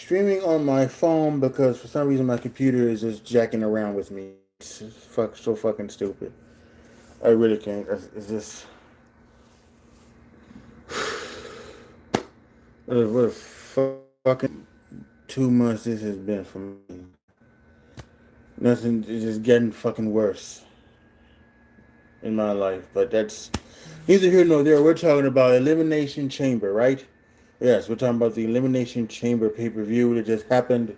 streaming on my phone because for some reason my computer is just jacking around with me. It's so fucking stupid. I really can't. It's just what a fucking 2 months this has been for me. Nothing is just getting fucking worse in my life. But that's neither here nor there. We're talking about Elimination Chamber, right? Yes, we're talking about the Elimination Chamber pay-per-view that just happened.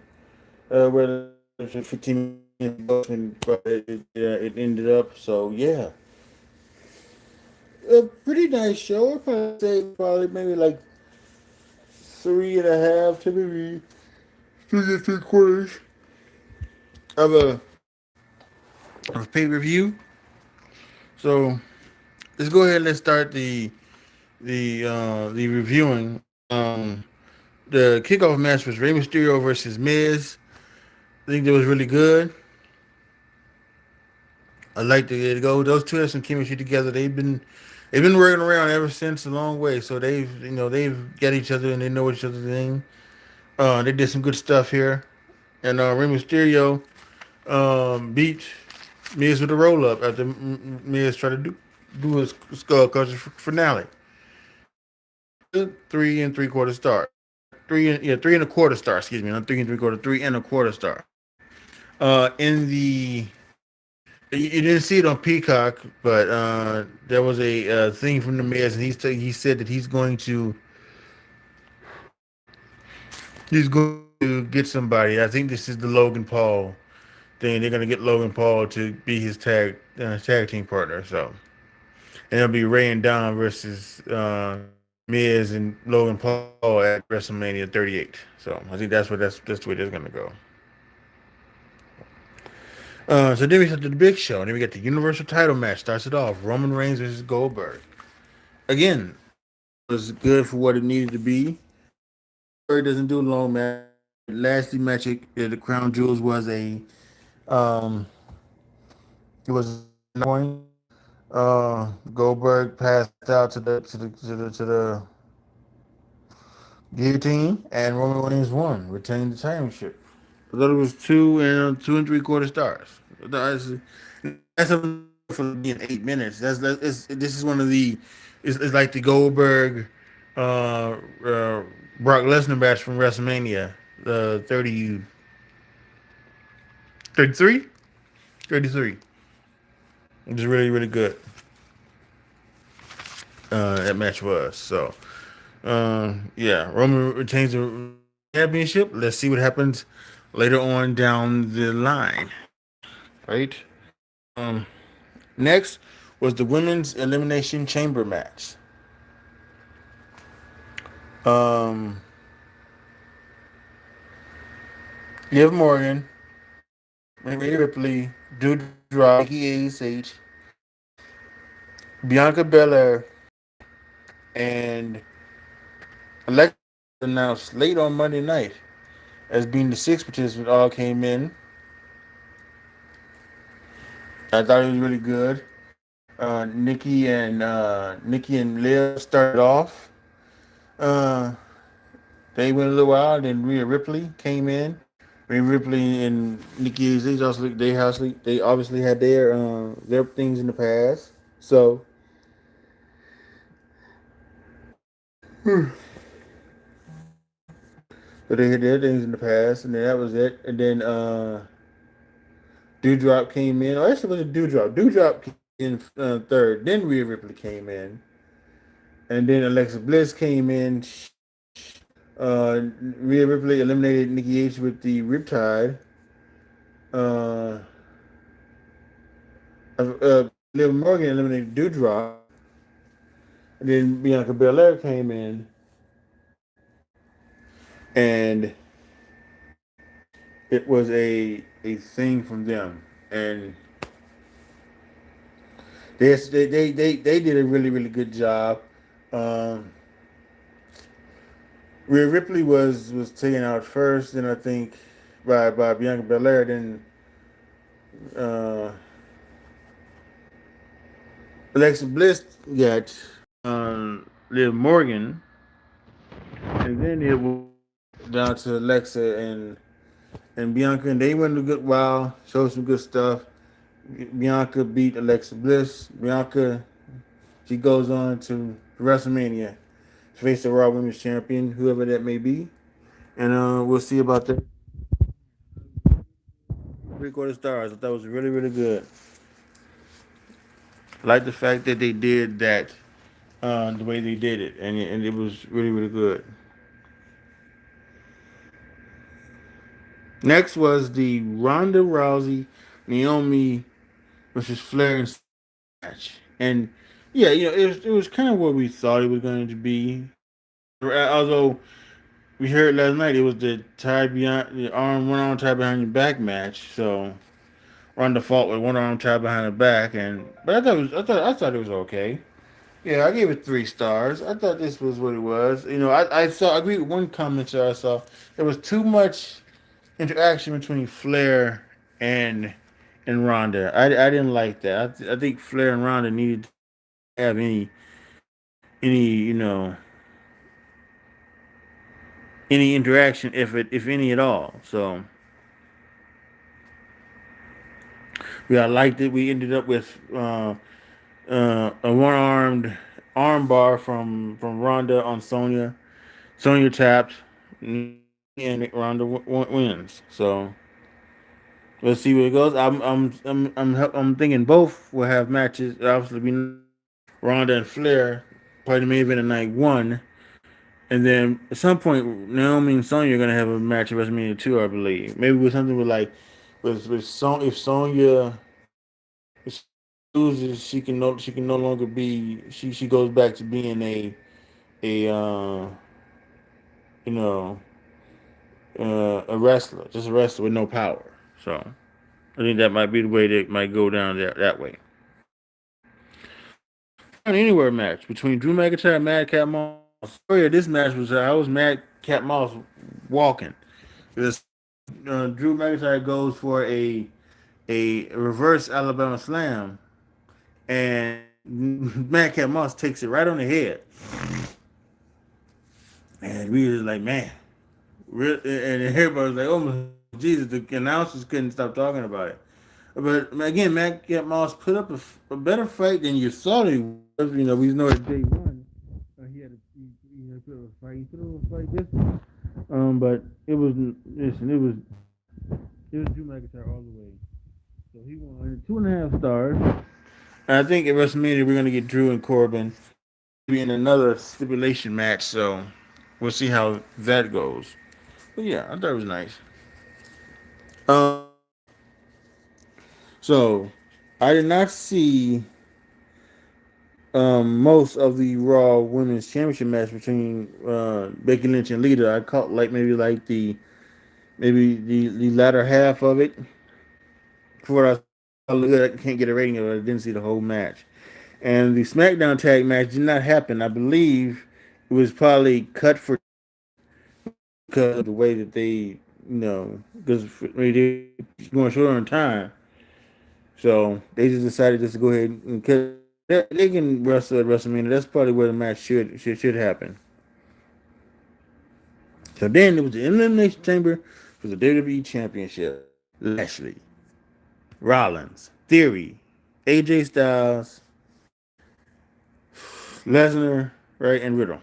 Where 15 minutes ago, but it ended up. So yeah, a pretty nice show. I'd probably say probably maybe like 3.5 to maybe 3 3/4 of a pay-per-view. So let's go ahead and let's start the reviewing. The kickoff match was Rey Mysterio versus Miz. I think that was really good. I like to go. Those two have some chemistry together. They've been working around ever since a long way. So they've got each other and they know each other's thing. They did some good stuff here, and Rey Mysterio beat Miz with a roll up after Miz tried to do his skull crusher finale. 3 3/4 star. 3 1/4 star. Excuse me, not 3 3/4. 3 1/4 star. In the You didn't see it on Peacock, but there was a thing from the Miz, and he said that he's going to get somebody. I think this is the Logan Paul thing. They're going to get Logan Paul to be his tag team partner. So, and it'll be Ray and Don versus Miz and Logan Paul at WrestleMania 38. So I think that's the way that's going to go. So then we start the big show, and then we get the Universal Title match. Starts it off: Roman Reigns versus Goldberg. Again, it was good for what it needed to be. Goldberg doesn't do a long match. Last match, the Crown Jewels was um, it was a point. Goldberg passed out to the guillotine, and Roman Reigns won, retained the championship. I thought it was 2 2 3/4 stars. That's for being 8 minutes. This is one of the it's like the Goldberg Brock Lesnar match from WrestleMania, the 33. It was really really good. That match was so. Yeah, Roman retains the championship. Let's see what happens later on down the line. Right. Um. Next was the women's elimination chamber match. Um. Liv Morgan, Rhea Ripley, Doudrop, Becky ASH, Bianca Belair, and Alexa announced late on Monday night as being the sixth participant. All came in. I thought it was really good. Nikki and Liv started off. Uh, they went a little while. Then Rhea Ripley came in. Rhea Ripley and Nikki ASH they obviously had their things in the past. So they had their things in the past, and then that was it. And then Dewdrop came in. Oh, actually, it was a Dewdrop. Dewdrop came in third. Then Rhea Ripley came in, and then Alexa Bliss came in. Rhea Ripley eliminated Nikki H with the Riptide. Uh, Liv Morgan eliminated Dewdrop, and then Bianca Belair came in, and it was a thing from them, and they did a really really good job. Um, Rhea Ripley was taken out first, then I think by Bianca Belair. Then uh, Alexa Bliss got Liv Morgan, and then it was down to Alexa and Bianca, and they went a good while, showed some good stuff. Bianca beat Alexa Bliss. Bianca, she goes on to WrestleMania to face the Raw Women's Champion, whoever that may be, and we'll see about that. 3/4 stars. I thought it was really really good. I like the fact that they did that the way they did it, and it was really really good. Next was the Ronda Rousey Naomi versus Flair and match, and yeah, it was kind of what we thought it was going to be. Although we heard last night it was the tie behind the arm one arm tie behind your back match, so Ronda fought with one arm tied behind her back, and but I thought it was okay. Yeah, I gave it 3 stars. I thought this was what it was. I agree with one commenter I saw. There was too much interaction between Flair and and Ronda. I didn't like that. I think Flair and Ronda needed to have any any interaction if any at all. So I liked it. We ended up with a one armed arm bar from Ronda on Sonya. Sonya tapped and Ronda wins. So let's see where it goes. I'm thinking both will have matches. Obviously, be Ronda and Flair probably the main event of night one, and then at some point Naomi and Sonya are gonna have a match at WrestleMania 2, I believe. Maybe with something with like with if Sonya loses, she can no longer be she goes back to being a you know a wrestler, just a wrestler with no power. So I think that might be the way that might go down that way. An anywhere match between Drew McIntyre and Madcap Moss. Oh yeah, this match was I was Madcap Moss walking. This Drew McIntyre goes for a reverse Alabama slam, and Madcap Moss takes it right on the head. And we was like, man, and everybody was like, oh my Jesus, the announcers couldn't stop talking about it. But again, Madcap Moss put up a better fight than you thought he was. We know that day one, he had put up a fight. He put up a fight this one. But it was listen, it was Drew McIntyre all the way. So he won 2.5 stars. And I think at WrestleMania we're gonna get Drew and Corbin be in another stipulation match. So we'll see how that goes. But yeah, I thought it was nice. Um, so I did not see most of the Raw Women's Championship match between Becky Lynch and Lita. I caught like the latter half of it. For what I can't get a rating of it. I didn't see the whole match. And the SmackDown tag match did not happen. I believe it was probably cut for because of the way that because they going short on time. So they just decided just to go ahead and cut. They can wrestle at WrestleMania. That's probably where the match should happen. So then it was the Elimination Chamber for the WWE Championship. Lashley, Rollins, Theory, AJ Styles, Lesnar, right, and Riddle.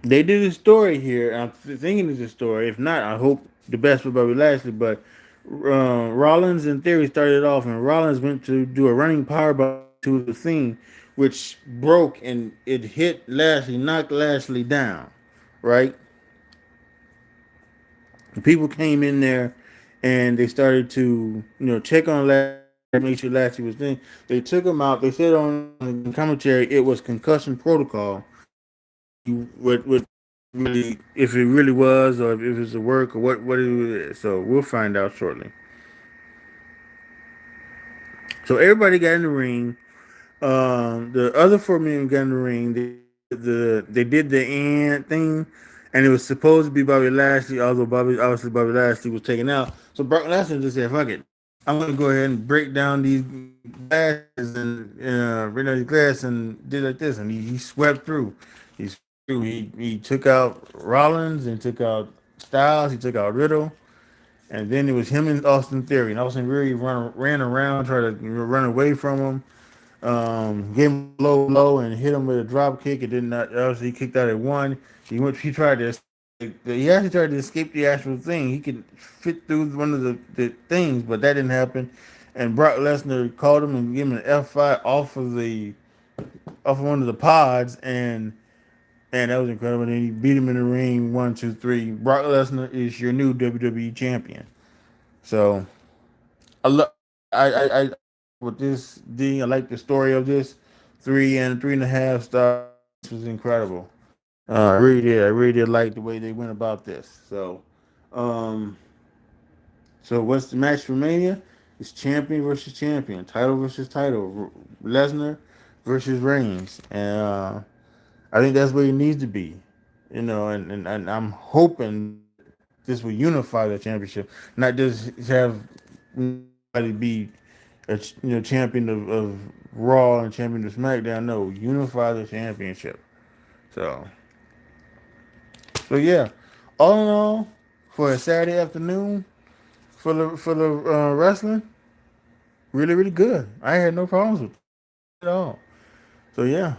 They did a story here. I'm thinking it's a story. If not, I hope the best for Bobby Lashley. But Rollins and Theory started off, and Rollins went to do a running powerbomb to the thing, which broke and it hit Lashley, knocked Lashley down, right? And people came in there and they started to check on Lashley, make sure Lashley was in. They took him out. They said on the commentary it was concussion protocol. What really if it really was or if it was a work or what it is. So we'll find out shortly. So everybody got in the ring. The other 4 men got in the ring. They did the end thing, and it was supposed to be Bobby Lashley. Although Bobby Lashley was taken out, so Brock Lesnar just said, "Fuck it." I'm gonna go ahead and break down these glasses and bring down these glasses and did like this, and he swept through. He took out Rollins and took out Styles. He took out Riddle, and then it was him and Austin Theory. And Austin Theory ran around, tried to run away from him. Gave him a low blow and hit him with a drop kick. It did not. Obviously, he kicked out at one. He tried to. He actually tried to escape the actual thing. He could fit through one of the things, but that didn't happen. And Brock Lesnar called him and gave him an F5 off of one of the pods, and that was incredible. And then he beat him in the ring. 1, 2, 3. Brock Lesnar is your new WWE champion. So I love. I with this D. I like the story of this 3 and 3.5 stars. This was incredible. I really did. I really did like the way they went about this. Um, so what's the match for Mania? It's champion versus champion, title versus title, Lesnar versus Reigns, and I think that's what it needs to be. And I'm hoping this will unify the championship, not just have somebody be a champion of Raw and champion of SmackDown. No, unify the championship. So yeah, all in all, for a Saturday afternoon for the wrestling, really really good. I had no problems with it at all. So yeah,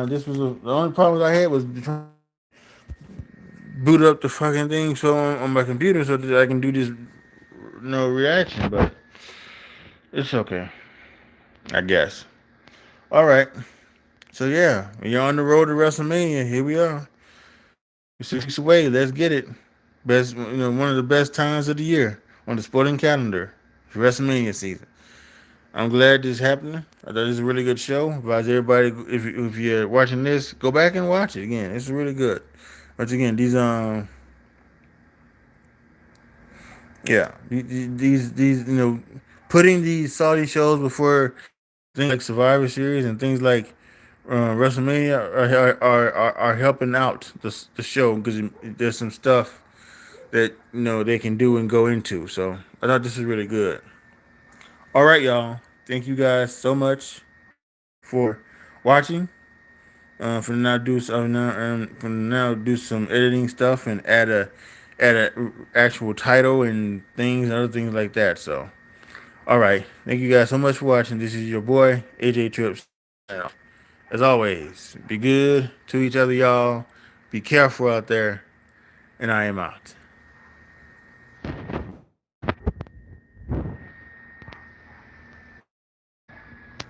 this was the only problems I had was trying to boot up the fucking thing so on my computer so that I can do this no reaction, but it's okay, I guess. All right, so yeah, you're on the road to WrestleMania. Here we are, 6 weeks away. Let's get it. Best, one of the best times of the year on the sporting calendar, WrestleMania season. I'm glad this is happening. I thought this is a really good show. Advise everybody, if you're watching this, go back and watch it again. It's really good. Once again, these putting these Saudi shows before things like Survivor Series and things like WrestleMania are helping out the show because there's some stuff that they can do and go into. So I thought this was really good. All right, y'all. Thank you guys so much for watching. From now do some editing stuff and add a actual title and things and other things like that. So all right, thank you guys so much for watching. This is your boy AJTRIP. As always, be good to each other, y'all. Be careful out there, and I am out.